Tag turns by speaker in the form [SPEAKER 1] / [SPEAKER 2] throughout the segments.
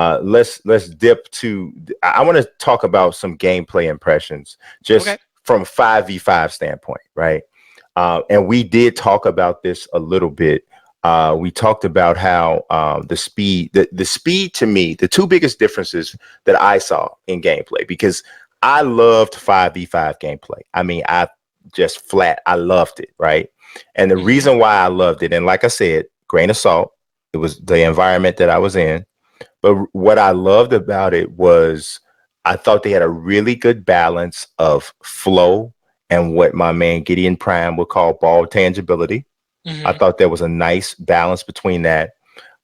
[SPEAKER 1] let's dip to. I want to talk about some gameplay impressions, just from 5v5 standpoint, right? And we did talk about this a little bit. We talked about how the speed to me, the two biggest differences that I saw in gameplay, because I loved 5v5 gameplay. I mean, I loved it, right? And the reason why I loved it, and like I said, grain of salt, it was the environment that I was in. But what I loved about it was I thought they had a really good balance of flow and what my man Gideon Prime would call ball tangibility. I thought there was a nice balance between that.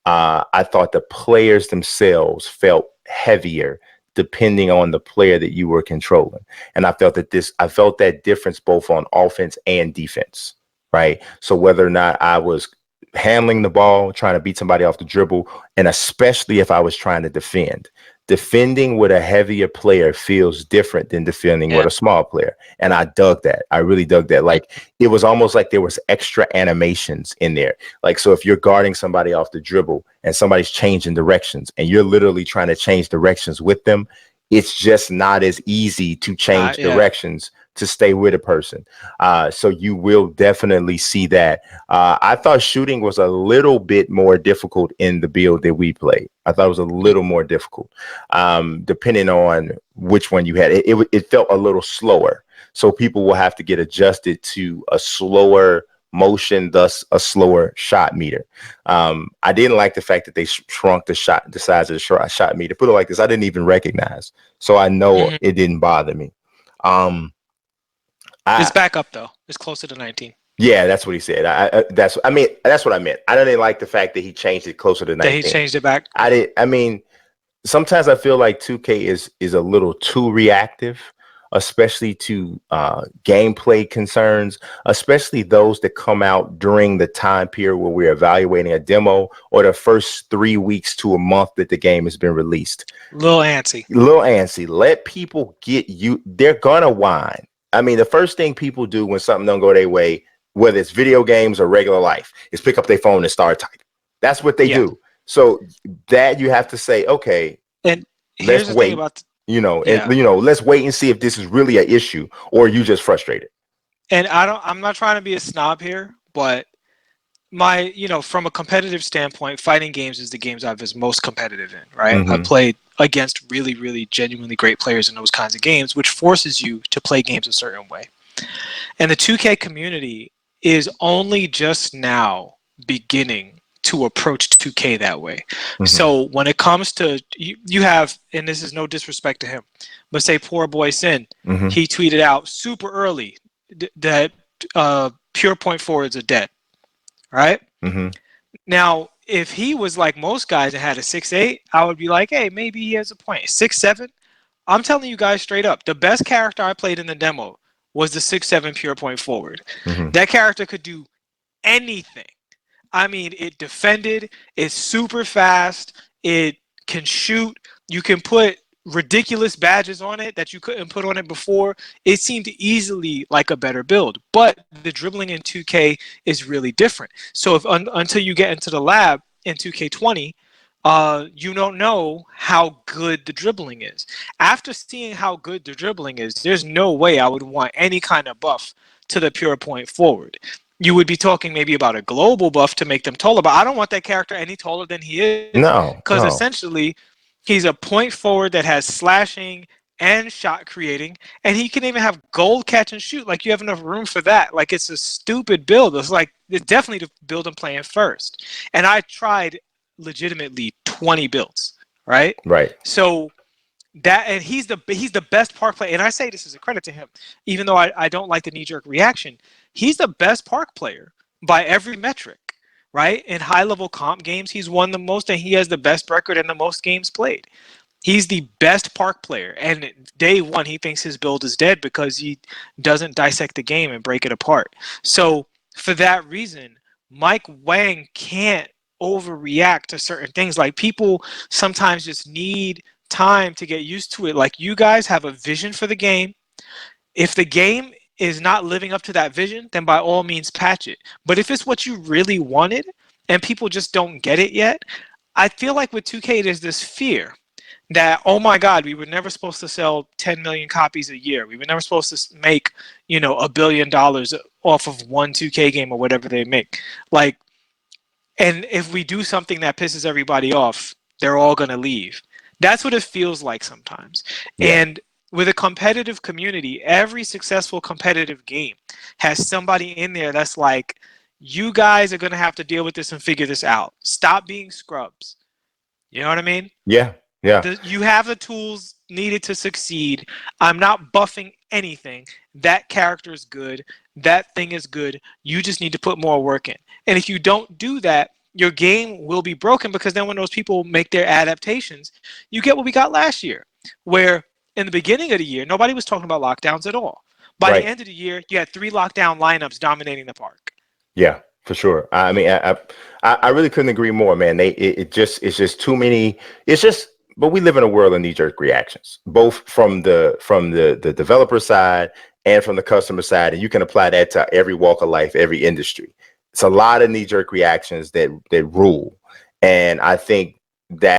[SPEAKER 1] I thought the players themselves felt heavier depending on the player that you were controlling. And I felt that difference both on offense and defense, right? So whether or not I was handling the ball, trying to beat somebody off the dribble, and especially if I was trying to defending with a heavier player feels different than defending with a small player. And I dug that. I really dug that. Like, it was almost like there was extra animations in there. Like, so if you're guarding somebody off the dribble and somebody's changing directions and you're literally trying to change directions with them, it's just not as easy to change directions to stay with a person. So you will definitely see that. I thought shooting was a little bit more difficult in the build that we played. I thought it was a little more difficult, depending on which one you had. It felt a little slower. So people will have to get adjusted to a slower motion, thus a slower shot meter. I didn't like the fact that they shrunk the size of the shot meter. Put it like this, I didn't even recognize. So I know it didn't bother me.
[SPEAKER 2] It's back up though. It's closer to 19.
[SPEAKER 1] Yeah, that's what he said. That's what I meant. I didn't like the fact that he changed it closer to 19.
[SPEAKER 2] That he changed it back.
[SPEAKER 1] Sometimes I feel like 2K is a little too reactive, especially to gameplay concerns, especially those that come out during the time period where we're evaluating a demo or the first 3 weeks to a month that the game has been released.
[SPEAKER 2] Little antsy.
[SPEAKER 1] Let people get you. They're gonna whine. I mean, the first thing people do when something don't go their way, whether it's video games or regular life, is pick up their phone and start typing. That's what they do. So that you have to say, okay,
[SPEAKER 2] and
[SPEAKER 1] let's wait. Let's wait and see if this is really an issue or you just frustrated.
[SPEAKER 2] And I'm not trying to be a snob here, but from a competitive standpoint, fighting games is the games I was most competitive in, right? I played against really, really genuinely great players in those kinds of games, which forces you to play games a certain way. And the 2K community is only just now beginning to approach 2K that way. So when it comes to, you have, and this is no disrespect to him, but say poor boy Sin, he tweeted out super early that pure point forwards are dead, right? Now, if he was like most guys and had a 6'8", I would be like, hey, maybe he has a point. 6'7", I'm telling you guys straight up, the best character I played in the demo was the 6'7" pure point forward. That character could do anything. I mean, it defended, it's super fast, it can shoot, you can put ridiculous badges on it that you couldn't put on it before. It seemed easily like a better build, but the dribbling in 2K is really different. So until you get into the lab in 2K20, you don't know how good the dribbling is. After seeing how good the dribbling is, there's no way I would want any kind of buff to the pure point forward. You would be talking maybe about a global buff to make them taller, but I don't want that character any taller than he is. Because essentially, he's a point forward that has slashing and shot creating, and he can even have gold catch and shoot. Like, you have enough room for that. Like, it's a stupid build. It's definitely the build I'm playing first. And I tried legitimately 20 builds, right? So and he's the best park player, and I say this as a credit to him, even though I don't like the knee-jerk reaction. He's the best park player by every metric, right? In high-level comp games, he's won the most, and he has the best record and the most games played. He's the best park player, and day one, he thinks his build is dead because he doesn't dissect the game and break it apart. So for that reason, Mike Wang can't overreact to certain things. Like, people sometimes just need time to get used to it. Like, you guys have a vision for the game. If the game is not living up to that vision, then by all means patch it. But if it's what you really wanted and people just don't get it yet, I feel like with 2K, there's this fear that, oh my God, we were never supposed to sell 10 million copies a year. We were never supposed to make, $1 billion off of one 2K game or whatever they make. Like, and if we do something that pisses everybody off, they're all going to leave. That's what it feels like sometimes.
[SPEAKER 1] Yeah.
[SPEAKER 2] And with a competitive community, every successful competitive game has somebody in there that's like, you guys are going to have to deal with this and figure this out. Stop being scrubs. You know what I mean?
[SPEAKER 1] Yeah. Yeah.
[SPEAKER 2] You have the tools needed to succeed. I'm not buffing anything. That character is good. That thing is good. You just need to put more work in. And if you don't do that, your game will be broken, because then when those people make their adaptations, you get what we got last year, where in the beginning of the year, nobody was talking about lockdowns at all. By the end of the year, you had 3 lockdown lineups dominating the park.
[SPEAKER 1] Yeah, for sure. I mean, I really couldn't agree more, man. It's just too many. But we live in a world of knee-jerk reactions, both from the developer side and from the customer side, and you can apply that to every walk of life, every industry. It's a lot of knee-jerk reactions that rule, and I think that